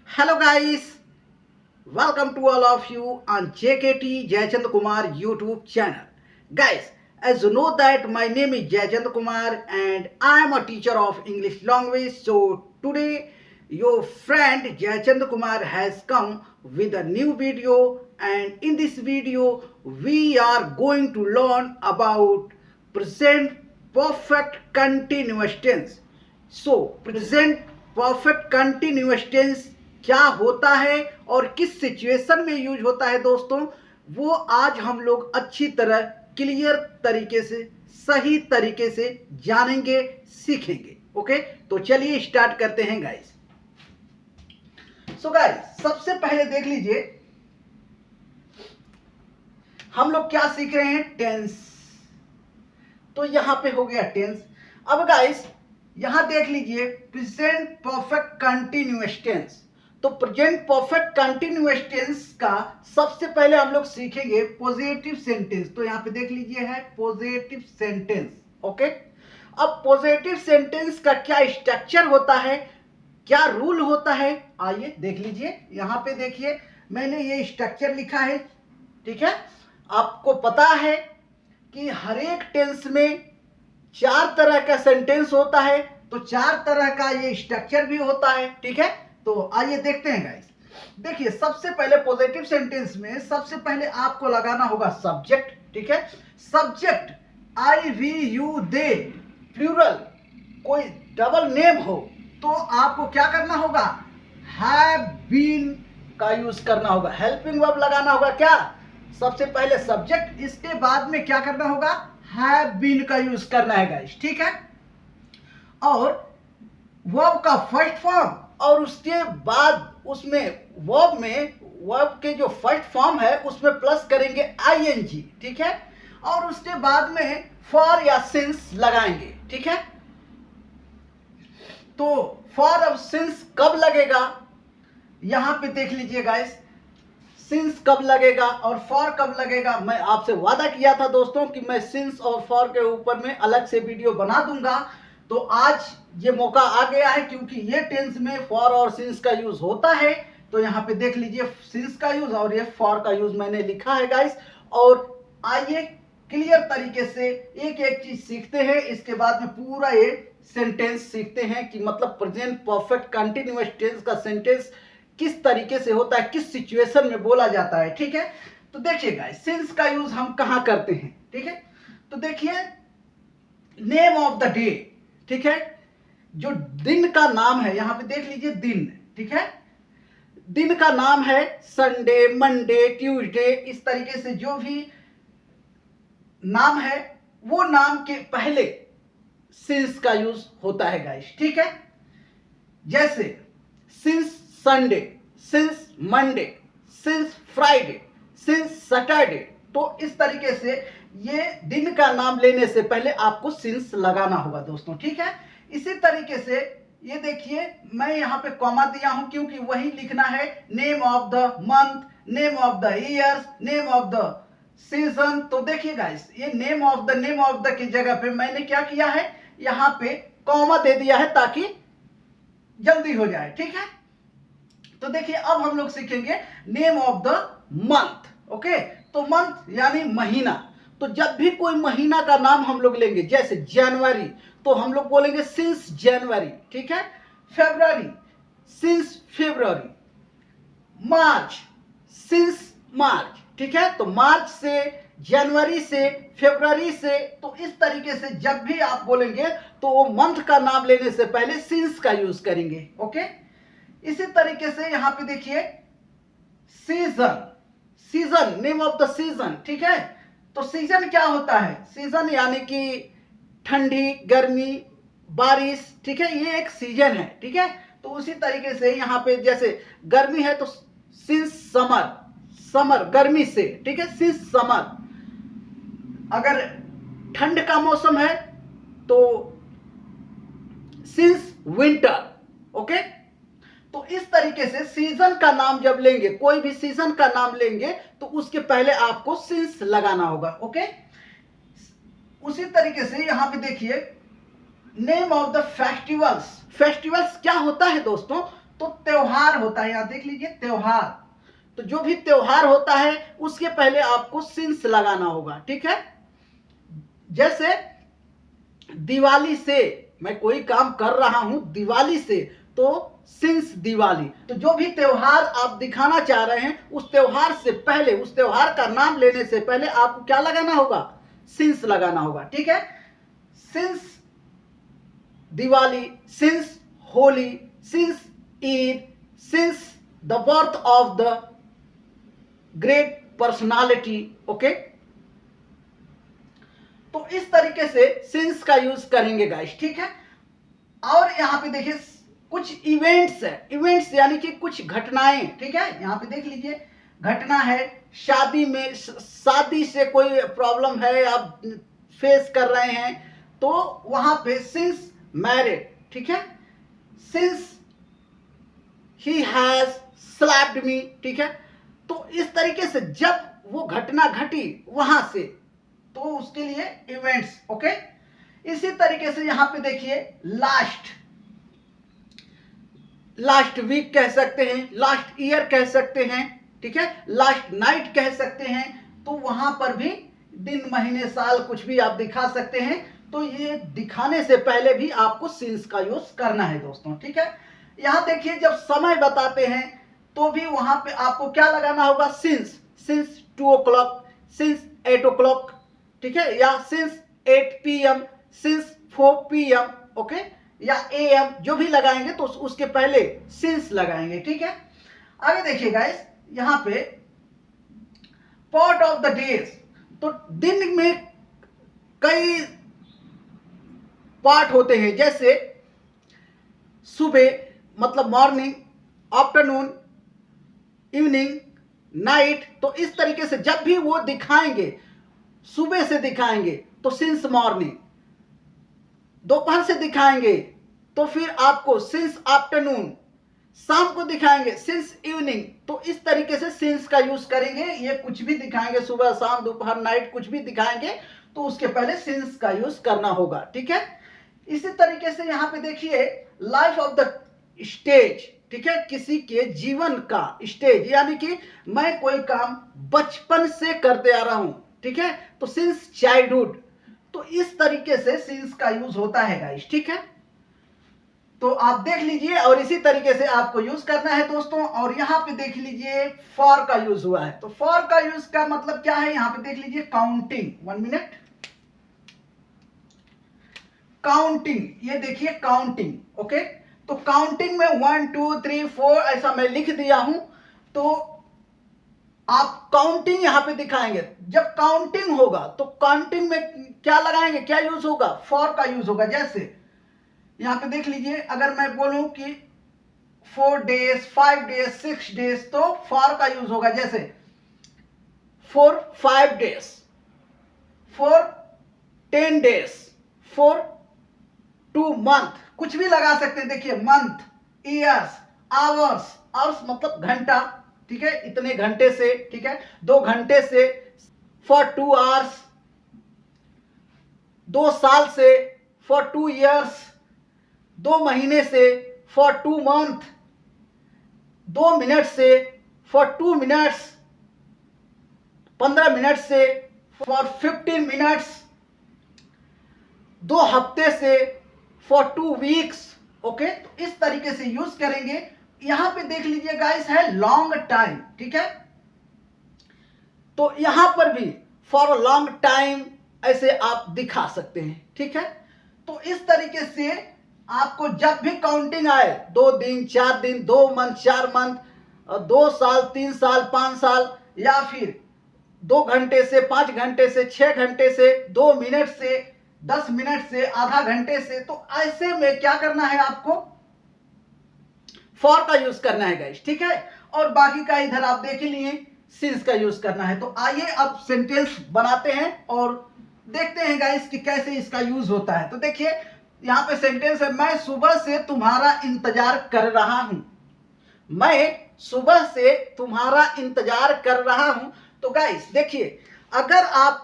Hello guys, welcome to all of you on JKT Jayachand Kumar YouTube channel. Guys, as you know that my name is Jayachand Kumar and I am a teacher of English language. So today your friend Jayachand Kumar has come with a new video, and in this video we are going to learn about present perfect continuous tense. So present perfect continuous tense क्या होता है और किस situation में use होता है दोस्तों, वो आज हम लोग अच्छी तरह क्लियर तरीके से सही तरीके से जानेंगे सीखेंगे। ओके, तो चलिए स्टार्ट करते हैं गाइस। सो गाइस, सबसे पहले देख लीजिए हम लोग क्या सीख रहे हैं, टेंस। तो यहां पे हो गया टेंस। अब गाइस यहां देख लीजिए प्रेजेंट परफेक्ट कंटिन्यूअस टेंस। तो प्रेजेंट परफेक्ट कंटिन्यूअस टेंस का सबसे पहले हम लोग सीखेंगे पॉजिटिव सेंटेंस। तो यहां पे देख लीजिए है पॉजिटिव सेंटेंस। ओके, अब पॉजिटिव सेंटेंस का क्या स्ट्रक्चर होता है, क्या रूल होता है, आइए देख लीजिए। यहां पे देखिए मैंने ये स्ट्रक्चर लिखा है, ठीक है। आपको पता है कि हर एक टेंस में चार तरह का सेंटेंस होता है, तो चार तरह का ये स्ट्रक्चर भी होता है, ठीक है। तो आइए देखते हैं गाइस। देखिए सबसे पहले पॉजिटिव सेंटेंस में सबसे पहले आपको लगाना होगा सब्जेक्ट, ठीक है। Subject I we you they plural, कोई डबल नेम हो तो आपको क्या करना होगा, हैव बीन का यूज करना होगा। हेल्पिंग वर्ब लगाना होगा क्या, सबसे पहले सब्जेक्ट, इसके बाद में क्या करना होगा, हैव बीन का यूज करना है गाइस, ठीक है। और वर्ब का फर्स्ट फॉर्म और उसके बाद उसमें वर्ब के जो फर्स्ट फॉर्म है उसमें प्लस करेंगे आईएनजी, ठीक है। और उसके बाद में फॉर या सिंस लगाएंगे, ठीक है। तो फॉर और सिंस कब लगेगा, यहां पे देख लीजिए गाइस, सिंस कब लगेगा और फॉर कब लगेगा। मैं आपसे वादा किया था दोस्तों कि मैं सिंस और फॉर के ऊपर में अलग से वीडियो बना दूंगा। तो आज ये मौका आ गया है, क्योंकि ये टेंस में फॉर और सिंस का यूज होता है। तो यहाँ पे देख लीजिए सिंस का यूज और ये फॉर का यूज मैंने लिखा है गाइस। और आइए क्लियर तरीके से एक एक चीज सीखते हैं, इसके बाद में पूरा ये सेंटेंस सीखते हैं कि मतलब प्रेजेंट परफेक्ट कंटिन्यूअस टेंस का सेंटेंस किस तरीके से होता है, किस सिचुएशन में बोला जाता है, ठीक है। तो देखिए गाइस, सिंस का यूज हम कहां करते हैं, ठीक है। तो देखिए नेम ऑफ द डे, ठीक है, जो दिन का नाम है, यहां पे देख लीजिए दिन, ठीक है। दिन का नाम है संडे, मंडे, ट्यूसडे, इस तरीके से जो भी नाम है वो नाम के पहले सिंस का यूज होता है गाइस, ठीक है। जैसे since Sunday, since Monday, since Friday, since Saturday. तो इस तरीके से ये दिन का नाम लेने से पहले आपको सिंस लगाना होगा दोस्तों, ठीक है। इसी तरीके से ये देखिए मैं यहाँ पे कॉमा दिया हूं, क्योंकि वही लिखना है name of the month, name of the years, name of the season. तो देखिए गाइस, ये नेम ऑफ द की जगह पे मैंने क्या किया है, यहाँ पे कॉमा दे दिया है ताकि जल्दी हो जाए, ठीक है। तो देखिए अब हम लोग सीखेंगे name of the month. Okay, तो मंथ यानी महीना। तो जब भी कोई महीना का नाम हम लोग लेंगे, जैसे जनवरी, तो हम लोग बोलेंगे सिंस जनवरी, ठीक है। फरवरी, सिंस फरवरी। मार्च, सिंस मार्च, ठीक है। तो मार्च से, जनवरी से, फरवरी से, तो इस तरीके से जब भी आप बोलेंगे तो वो मंथ का नाम लेने से पहले सिंस का यूज करेंगे। ओके, इसी तरीके से यहां पे देखिए season, season, name of the season, ठीक है। तो सीजन क्या होता है, सीजन यानी कि ठंडी, गर्मी, बारिश, ठीक है, ये एक सीजन है, ठीक है। तो उसी तरीके से यहां पे जैसे गर्मी है तो सिंस समर, समर गर्मी से, ठीक है, सिंस समर। अगर ठंड का मौसम है तो सिंस विंटर। ओके, तो इस तरीके से सीजन का नाम जब लेंगे, कोई भी सीजन का नाम लेंगे तो उसके पहले आपको सिंस लगाना होगा। ओके, उसी तरीके से यहां पे देखिए name of the festivals. Festivals क्या होता है दोस्तों, तो त्योहार त्योहार होता है, यहां देख लीजिए त्योहार, तो जो भी त्योहार होता है उसके पहले आपको सिंस लगाना होगा, ठीक है। जैसे दिवाली से, मैं कोई काम कर रहा हूं दिवाली से, तो सिंस दिवाली। तो जो भी त्योहार आप दिखाना चाह रहे हैं उस त्योहार से पहले, उस त्योहार का नाम लेने से पहले आपको क्या लगाना होगा, सिंस लगाना होगा, ठीक है। Since Diwali, since Holi, since Eid, since the birth of the great personality, okay. तो इस तरीके से सिंस का यूज करेंगे गाइस, ठीक है। और यहां पे देखिए कुछ इवेंट्स है, इवेंट्स यानी कि कुछ घटनाएं, ठीक है। यहां पे देख लीजिए घटना है, शादी में, शादी से कोई प्रॉब्लम है, आप फेस कर रहे हैं, तो वहां पे सिंस मैरिड, ठीक है। सिंस ही हैज स्लैप्ड मी, ठीक है। तो इस तरीके से जब वो घटना घटी वहां से, तो उसके लिए इवेंट्स, ओके। इसी तरीके से यहां पे देखिए लास्ट वीक कह सकते हैं, लास्ट ईयर कह सकते हैं, ठीक है, लास्ट नाइट कह सकते हैं। तो वहां पर भी दिन, महीने, साल कुछ भी आप दिखा सकते हैं। तो ये दिखाने से पहले भी आपको सिंस का यूज करना है दोस्तों, ठीक है। यहां देखिए जब समय बताते हैं तो भी वहां पे आपको क्या लगाना होगा, सिंस 2 o'clock, सिंस 8 o'clock, ठीक है, या since 8 PM, since 4 PM, okay, या AM, जो भी लगाएंगे तो उसके पहले सिंस लगाएंगे, ठीक है। आगे देखिए गाइस, यहां पे पार्ट ऑफ द डेज, तो दिन में कई पार्ट होते हैं, जैसे सुबह मतलब मॉर्निंग, आफ्टरनून, इवनिंग, नाइट। तो इस तरीके से जब भी वो दिखाएंगे, सुबह से दिखाएंगे तो सिंस मॉर्निंग, दोपहर से दिखाएंगे तो फिर आपको सिंस आफ्टरनून, शाम को दिखाएंगे सिंस इवनिंग। तो इस तरीके से सिंस का यूज करेंगे। ये कुछ भी दिखाएंगे, सुबह, शाम, दोपहर, नाइट, कुछ भी दिखाएंगे तो उसके पहले सिंस का यूज करना होगा, ठीक है। इसी तरीके से यहां पे देखिए लाइफ ऑफ द स्टेज, ठीक है, किसी के जीवन का स्टेज, यानी कि मैं कोई काम बचपन से करते आ रहा हूं, ठीक है, तो सिंस चाइल्डहुड। तो इस तरीके से सिंस का यूज होता है गाइस, ठीक है। तो आप देख लीजिए और इसी तरीके से आपको यूज करना है दोस्तों। और यहां पे देख लीजिए फॉर का यूज हुआ है। तो फॉर का यूज का मतलब क्या है, यहां पे देख लीजिए काउंटिंग, 1 मिनट, काउंटिंग, ये देखिए काउंटिंग, ओके। तो काउंटिंग में 1 2 3 4 ऐसा मैं लिख दिया हूं। तो आप काउंटिंग यहां पे दिखाएंगे। जब काउंटिंग होगा तो काउंटिंग में क्या लगाएंगे, क्या यूज होगा, फॉर का यूज होगा। जैसे यहां पे देख लीजिए, अगर मैं बोलूं कि 4 days, 5 days, 6 days, तो फॉर का यूज होगा। जैसे 4 5 days, 4 10 days, 4 2 month, कुछ भी लगा सकते हैं। देखिए मंथ, ईयर्स, आवर्स, आवर्स मतलब घंटा, ठीक है, इतने घंटे से, ठीक है, 2 घंटे से, फॉर 2 hours, 2 साल से, फॉर 2 years, 2 महीने से, फॉर 2 month, 2 मिनट से, फॉर 2 minutes, 15 मिनट से, फॉर 15 minutes, 2 हफ्ते से, फॉर 2 weeks, ओके। तो इस तरीके से यूज करेंगे। यहां पे देख लीजिए गाइस है लॉन्ग टाइम, ठीक है। तो यहां पर भी फॉर लॉन्ग टाइम ऐसे आप दिखा सकते हैं, ठीक है। तो इस तरीके से आपको जब भी काउंटिंग आए, 2 दिन, 4 दिन, 2 मंथ, 4 मंथ, 2 साल, 3 साल, 5 साल, या फिर 2 घंटे से, 5 घंटे से, 6 घंटे से, 2 मिनट से, 10 मिनट से, आधा घंटे से, तो ऐसे में क्या करना है आपको, फॉर का यूज करना है गाइस, ठीक है। और बाकी का इधर आप देख ही लिए सिंस का यूज करना है। तो आइए अब सेंटेंस बनाते हैं और देखते हैं गाइस कि कैसे इसका यूज होता है। तो देखिए यहां पे सेंटेंस है, मैं सुबह से तुम्हारा इंतजार कर रहा हूं। मैं सुबह से तुम्हारा इंतजार कर रहा हूं। तो गाइस देखिए, अगर आप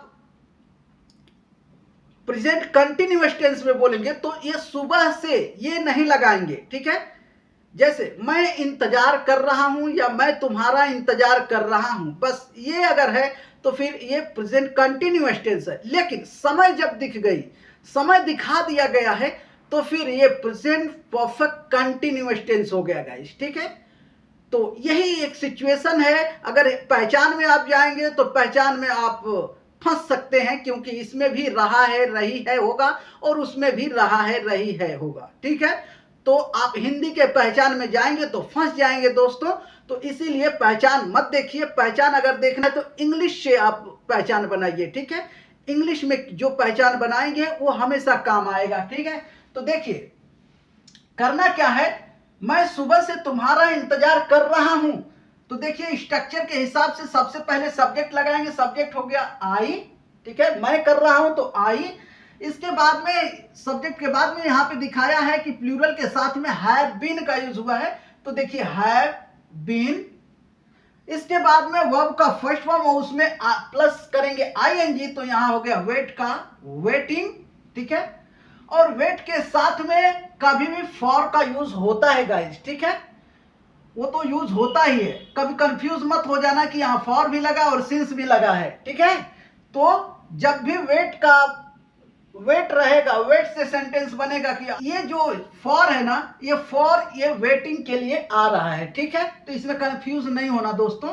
प्रेजेंट कंटिन्यूअस टेंस में बोलेंगे तो ये सुबह से ये नहीं लगाएंगे, ठीक है। जैसे मैं इंतजार कर रहा हूं या मैं तुम्हारा इंतजार कर रहा हूं, बस ये अगर है तो फिर ये प्रेजेंट कंटिन्यूअस टेंस है। लेकिन समय जब दिख गई, समय दिखा दिया गया है, तो फिर ये प्रेजेंट परफेक्ट कंटिन्यूअस टेंस हो गया गाइस, ठीक है। तो यही एक सिचुएशन है। अगर पहचान में आप जाएंगे तो पहचान में आप फंस सकते हैं, क्योंकि इसमें भी रहा है रही है होगा और उसमें भी रहा है रही है होगा, ठीक है। तो आप हिंदी के पहचान में जाएंगे तो फंस जाएंगे दोस्तों। तो इसीलिए पहचान मत देखिए। पहचान अगर देखना है तो इंग्लिश से आप पहचान बनाइए, ठीक है। इंग्लिश में जो पहचान बनाएंगे वो हमेशा काम आएगा, ठीक है। तो देखिए करना क्या है, मैं सुबह से तुम्हारा इंतजार कर रहा हूं। तो देखिए स्ट्रक्चर के हिसाब से सबसे पहले सब्जेक्ट लगाएंगे। सब्जेक्ट हो गया आई, ठीक है, मैं कर रहा हूं तो आई। इसके बाद में सब्जेक्ट के बाद में यहां पे दिखाया है कि प्लूरल के साथ में हैव बीन का यूज हुआ है। तो देखिए हैव बीन। इसके बाद में वर्ब का फर्स्ट फॉर्म और उसमें प्लस करेंगे आईएनजी, तो यहां हो गया वेट का वेटिंग, ठीक है। और वेट के साथ में कभी भी फॉर का यूज होता है गाइस, ठीक है, वो तो यूज होता ही है। कभी कंफ्यूज मत हो जाना कि यहां फॉर भी लगा और सिंस भी लगा है, ठीक है। तो जब भी वेट रहेगा, वेट से सेंटेंस बनेगा कि ये जो फॉर है ना, ये फॉर ये वेटिंग के लिए आ रहा है, ठीक है। तो इसमें कंफ्यूज नहीं होना दोस्तों।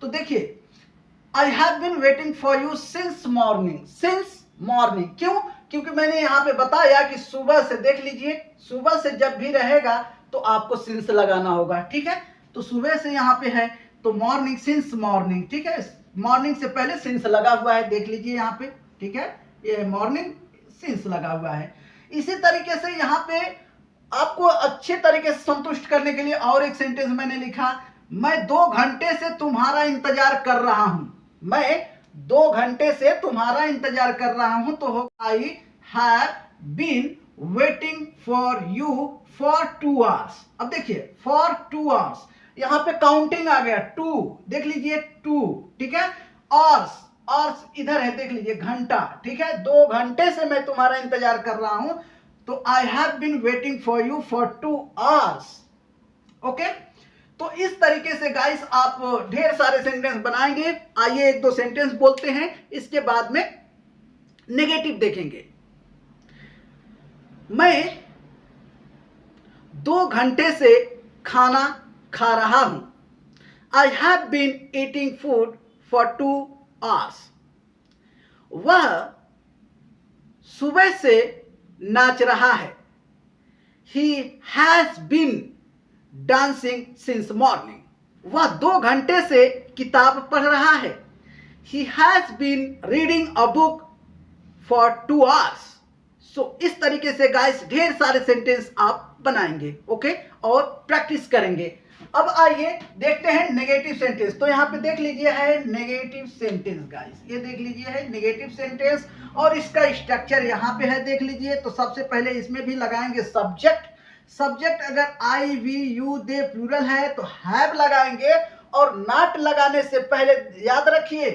तो देखिए I have been waiting for you since morning. Since morning क्यों? क्योंकि मैंने यहाँ पे बताया कि सुबह से, देख लीजिए सुबह से जब भी रहेगा तो आपको सिंस लगाना होगा, ठीक है। तो सुबह से यहाँ पे है तो मॉर्निंग, सिंस मॉर्निंग, ठीक है। मॉर्निंग से पहले सिंस लगा हुआ है, देख लीजिए यहाँ पे, ठीक है। ये मॉर्निंग सिंस लगा हुआ है। इसी तरीके से यहाँ पे आपको अच्छे तरीके से संतुष्ट करने के लिए और एक सेंटेंस मैंने लिखा, मैं 2 घंटे से तुम्हारा इंतजार कर रहा हूं। मैं 2 घंटे से तुम्हारा इंतजार कर रहा हूं, तो हो I have been waiting for you for 2 hours. अब देखिए फॉर 2 आवर्स, यहां पे काउंटिंग आ गया 2, देख लीजिए 2, ठीक है। आवर्स, आवर्स इधर है, देख लीजिए घंटा, ठीक है। 2 घंटे से मैं तुम्हारा इंतजार कर रहा हूं, तो I have been waiting for you for 2 hours, okay. तो इस तरीके से गाइस आप ढेर सारे सेंटेंस बनाएंगे। आइए 1-2 सेंटेंस बोलते हैं, इसके बाद में नेगेटिव देखेंगे। मैं 2 घंटे से खाना खा रहा हूं। I have been eating food for 2 hours. वह सुबह से नाच रहा है। He has been dancing since morning. वह 2 घंटे से किताब पढ़ रहा है। He has been reading a book for 2 hours. सो इस तरीके से गाइस ढेर सारे सेंटेंस आप बनाएंगे, ओके, और प्रैक्टिस करेंगे। अब आइए देखते हैं नेगेटिव सेंटेंस। तो यहाँ पे देख लीजिए है नेगेटिव सेंटेंस गाइस, ये देख लीजिए है नेगेटिव सेंटेंस और इसका स्ट्रक्चर यहाँ पे है, देख लीजिए। तो सबसे पहले इसमें भी लगाएंगे सब्जेक्ट। सब्जेक्ट अगर आई वी यू दे प्लूरल है तो हैव लगाएंगे, और नॉट लगाने से पहले याद रखिए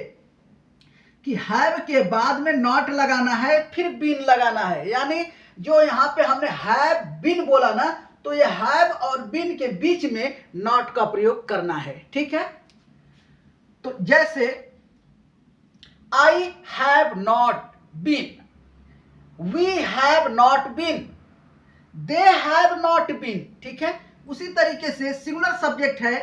कि हैव के बाद में नॉट लगाना है, फिर बीन लगाना है। यानी जो यहाँ पे हमने हैव बीन बोला ना, तो ये हैव और बीन के बीच में नॉट का प्रयोग करना है, ठीक है। तो जैसे I have not been, we have not been, they have not been, ठीक है। उसी तरीके से सिंगुलर सब्जेक्ट है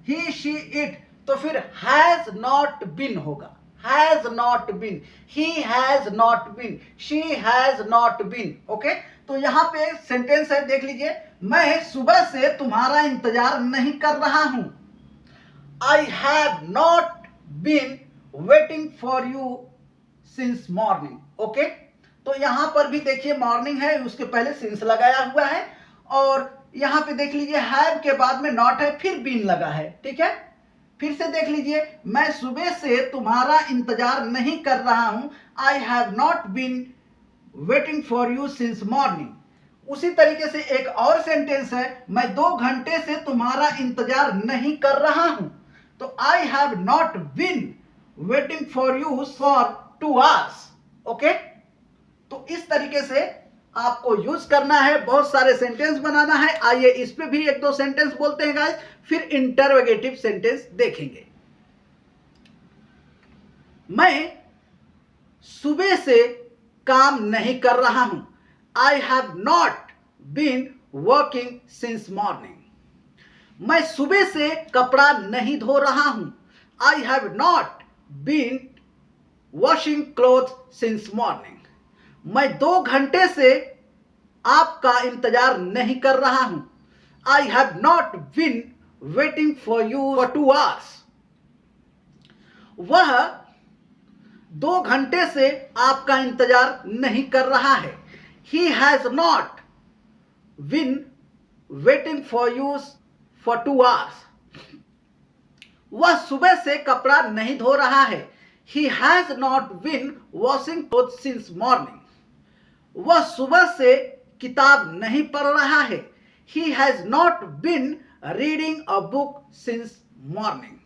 ही शी इट, तो फिर हैज नॉट बीन होगा, has not been, he has not been, she has not been, okay. तो यहां पे सेंटेंस है, देख लीजिए, मैं सुबह से तुम्हारा इंतजार नहीं कर रहा हूं। I have not been waiting for you since morning, okay. तो यहां पर भी देखिए मॉर्निंग है, उसके पहले सिंस लगाया हुआ है, और यहां पे देख लीजिए हैव के बाद में नॉट है, फिर बीन लगा है, ठीक है। फिर से देख लीजिए, मैं सुबह से तुम्हारा इंतजार नहीं कर रहा हूं। I have not been waiting for you since morning. उसी तरीके से एक और सेंटेंस है, मैं 2 घंटे से तुम्हारा इंतजार नहीं कर रहा हूं। तो I have not been waiting for you for 2 hours, okay. तो इस तरीके से आपको यूज करना है, बहुत सारे सेंटेंस बनाना है। आइए इस पे भी एक दो सेंटेंस बोलते हैं गाइस, फिर इंटरोगेटिव सेंटेंस देखेंगे। मैं सुबह से काम नहीं कर रहा हूं। I have not been working since morning. मैं सुबह से कपड़ा नहीं धो रहा हूं। I have not been washing cloth since morning. मैं 2 घंटे से आपका इंतजार नहीं कर रहा हूं। I have not been waiting for you for 2 hours। वह 2 घंटे से आपका इंतजार नहीं कर रहा है। He has not been waiting for you for 2 hours। वह सुबह से कपड़ा नहीं धो रहा है। He has not been washing clothes since morning। वह सुबह से किताब नहीं पढ़ रहा है। He has not been reading a book since morning।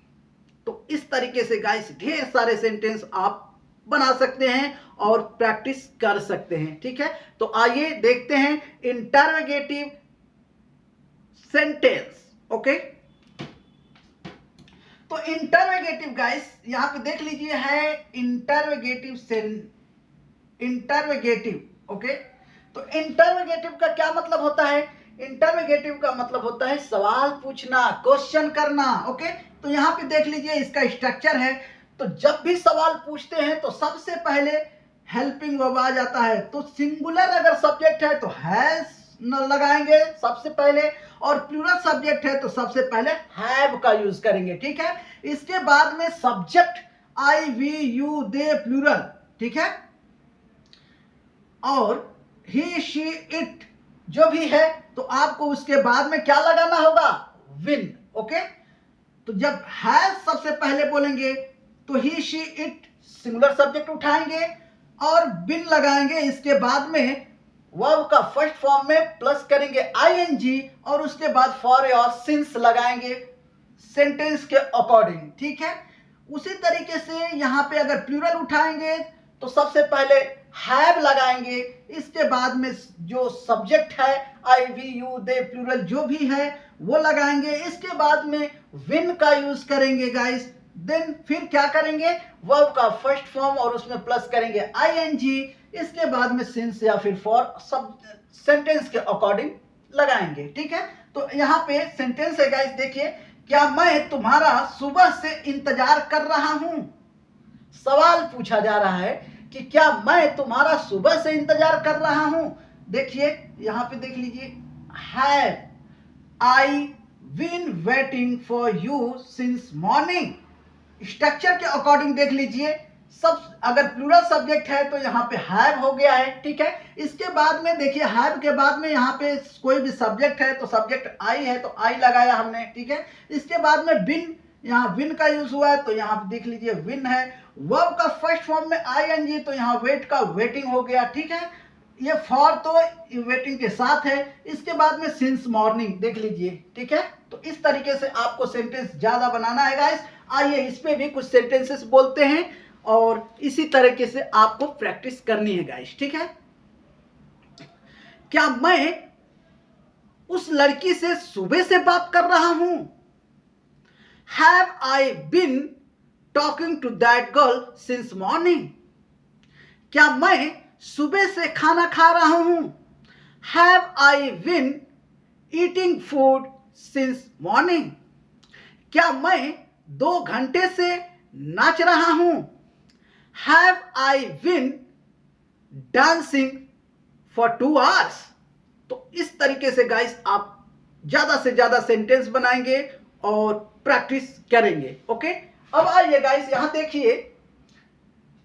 तो इस तरीके से गाइस ढेर सारे सेंटेंस आप बना सकते हैं और प्रैक्टिस कर सकते हैं। ठीक है, तो आइए देखते हैं इंटरोगेटिव सेंटेंस। ओके, तो इंटरोगेटिव गाइस यहां पे देख लीजिए है इंटरोगेटिव इंटरोगेटिव। ओके, तो इंटरोगेटिव का क्या मतलब होता है? इंटरोगेटिव का मतलब होता है सवाल पूछना, क्वेश्चन करना। ओके, तो यहां पे देख लीजिए इसका स्ट्रक्चर है। तो जब भी सवाल पूछते हैं तो सबसे पहले हेल्पिंग वर्ब आ जाता है। तो सिंगुलर अगर सब्जेक्ट है तो हैज लगाएंगे सबसे पहले, और प्लूरल सब्जेक्ट है तो सबसे पहले हैव का यूज करेंगे। ठीक है, इसके बाद में subject I, we, you, they, plural. ठीक है, और ही, शी, इट जो भी है तो आपको उसके बाद में क्या लगाना होगा? विन। ओके, तो जब हैज सबसे पहले बोलेंगे तो ही, शी, इट सिंगुलर सब्जेक्ट उठाएंगे और बिन लगाएंगे। इसके बाद में वर्ब का फर्स्ट फॉर्म में प्लस करेंगे आईएनजी और उसके बाद फॉर और सिंस लगाएंगे सेंटेंस के अकॉर्डिंग। ठीक है, उसी तरीके से यहां पे अगर प्लूरल उठाएंगे तो सबसे पहले हैव लगाएंगे, इसके बाद में जो सब्जेक्ट है आई, वी, यू, दे, प्लूरल जो भी है वो लगाएंगे। इसके बाद में विन का यूज करेंगे गाइस। देन फिर क्या करेंगे? वर्ब का फर्स्ट फॉर्म और उसमें प्लस करेंगे आईएनजी। इसके बाद में सिंस या फिर फॉर सब सेंटेंस के अकॉर्डिंग लगाएंगे। ठीक है, तो यहाँ पे सेंटेंस है गाइस, देखिए, क्या मैं तुम्हारा सुबह से इंतजार कर रहा हूं। सवाल पूछा जा रहा है कि क्या मैं तुम्हारा सुबह से इंतजार कर रहा हूं। देखिए यहां पे देख लीजिए, have I been waiting for you since morning. Structure के अकॉर्डिंग देख लीजिए, सब अगर प्लूरल सब्जेक्ट है तो यहाँ पे हैव हो गया है। ठीक है, इसके बाद में देखिए हैव के बाद में यहाँ पे कोई भी सब्जेक्ट है तो सब्जेक्ट आई है तो आई लगाया हमने। ठीक है, इसके बाद में बिन, यहाँ विन का यूज हुआ है तो यहाँ पे देख लीजिए विन है। वर्ब का फर्स्ट फॉर्म में आईएनजी तो यहाँ वेट का वेटिंग हो गया। ठीक है, ये फॉर तो वेटिंग के साथ है। इसके बाद में सिंस मॉर्निंग देख लीजिए। ठीक है, तो इस तरीके से आपको सेंटेंस ज्यादा बनाना है गाइस। आइए इस पे भी कुछ सेंटेंसेस बोलते हैं और इसी तरीके से आपको प्रैक्टिस करनी है गाइस। ठीक है, क्या मैं उस लड़की से सुबह से बात कर रहा हूं। Have I been talking to that girl since morning. क्या मैं सुबह से खाना खा रहा हूं। Have I been eating food since morning. क्या मैं 2 घंटे से नाच रहा हूं। Have I been dancing for 2 hours। तो इस तरीके से गाइस आप ज्यादा से ज्यादा सेंटेंस बनाएंगे और प्रैक्टिस करेंगे। ओके, अब आइए गाइस यहां देखिए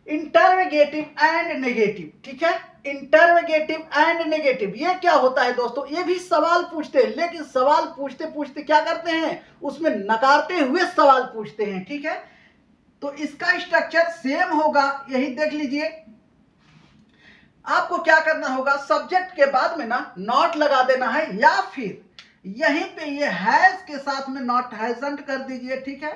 इंटरोगेटिव एंड नेगेटिव। ठीक है, इंटरोगेटिव एंड नेगेटिव ये क्या होता है दोस्तों? ये भी सवाल पूछते हैं, लेकिन सवाल पूछते पूछते क्या करते हैं, उसमें नकारते हुए सवाल पूछते हैं। ठीक है, तो इसका स्ट्रक्चर सेम होगा, यही देख लीजिए। आपको क्या करना होगा, सब्जेक्ट के बाद में ना नॉट लगा देना है, या फिर यहीं पे ये हैज के साथ में नॉट हैजंट कर दीजिए। ठीक है,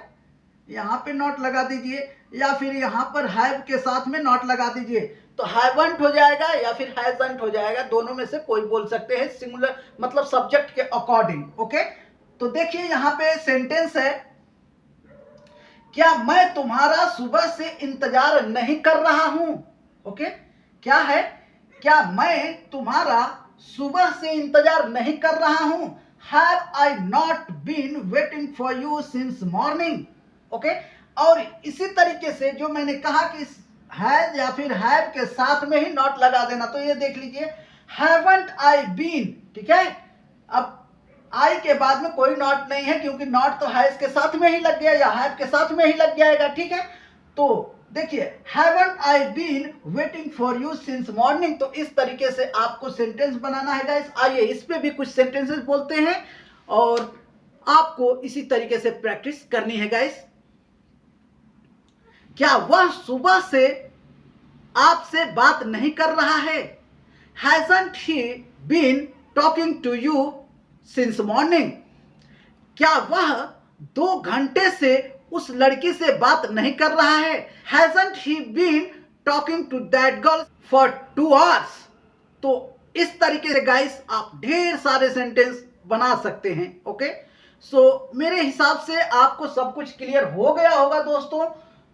यहां पे नॉट लगा दीजिए, या फिर यहां पर हैव के साथ में नॉट लगा दीजिए। तो हैवंट हो जाएगा या फिर हैजंट हो जाएगा, दोनों में से कोई बोल सकते हैं, सिंगुलर मतलब सब्जेक्ट के अकॉर्डिंग। ओके, तो देखिए यहाँ पे सेंटेंस है, क्या मैं तुम्हारा सुबह से इंतजार नहीं कर रहा हूं। ओके, क्या है, क्या मैं तुम्हारा सुबह से इंतजार नहीं कर रहा हूं। Have I not been waiting for you since morning. Okay, और इसी तरीके से जो मैंने कहा कि हैज या फिर हैव के साथ में ही नॉट लगा देना, तो ये देख लीजिए, हैवंट आई बीन। ठीक है, अब आई के बाद में कोई नॉट नहीं है, क्योंकि नॉट तो हैज के साथ में ही लग गया या हैव के साथ में ही लग जाएगा। ठीक है, तो देखिए, haven't I been waiting for you since morning. तो इस तरीके से आपको सेंटेंस बनाना है गाइस। आइए इस पे भी कुछ सेंटेंसेस बोलते हैं और आपको इसी तरीके से प्रैक्टिस करनी है गाइस। क्या वह सुबह से आपसे बात नहीं कर रहा है। Hasn't he been talking to you since morning. क्या वह 2 घंटे से उस लड़की से बात नहीं कर रहा है। Hasn't he been talking to that girl for 2 hours. तो इस तरीके से गाइस आप ढेर सारे सेंटेंस बना सकते हैं। ओके, सो मेरे हिसाब से आपको सब कुछ क्लियर हो गया होगा दोस्तों।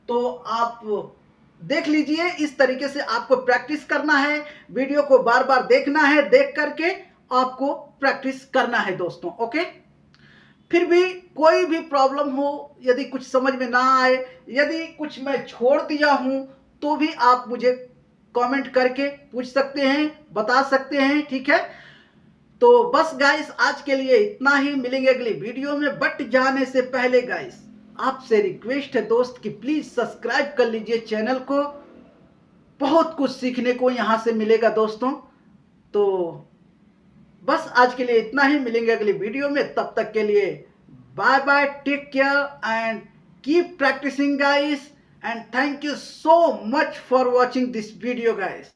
तो आप देख लीजिए, इस तरीके से आपको प्रैक्टिस करना है, वीडियो को बार बार देखना है, देख करके आपको प्रैक्टिस करना है दोस्तों। ओके, फिर भी कोई भी प्रॉब्लम हो, यदि कुछ समझ में ना आए, यदि कुछ मैं छोड़ दिया हूं, तो भी आप मुझे कमेंट करके पूछ सकते हैं, बता सकते हैं। ठीक है, तो बस गाइस आज के लिए इतना ही, मिलेंगे अगली वीडियो में। बट जाने से पहले गाइस आपसे रिक्वेस्ट है दोस्त कि प्लीज सब्सक्राइब कर लीजिए चैनल को, बहुत कुछ सीखने को यहां से मिलेगा दोस्तों। तो बस आज के लिए इतना ही, मिलेंगे अगली वीडियो में, तब तक के लिए bye bye, take care and keep practicing guys, and thank you so much for watching this video guys.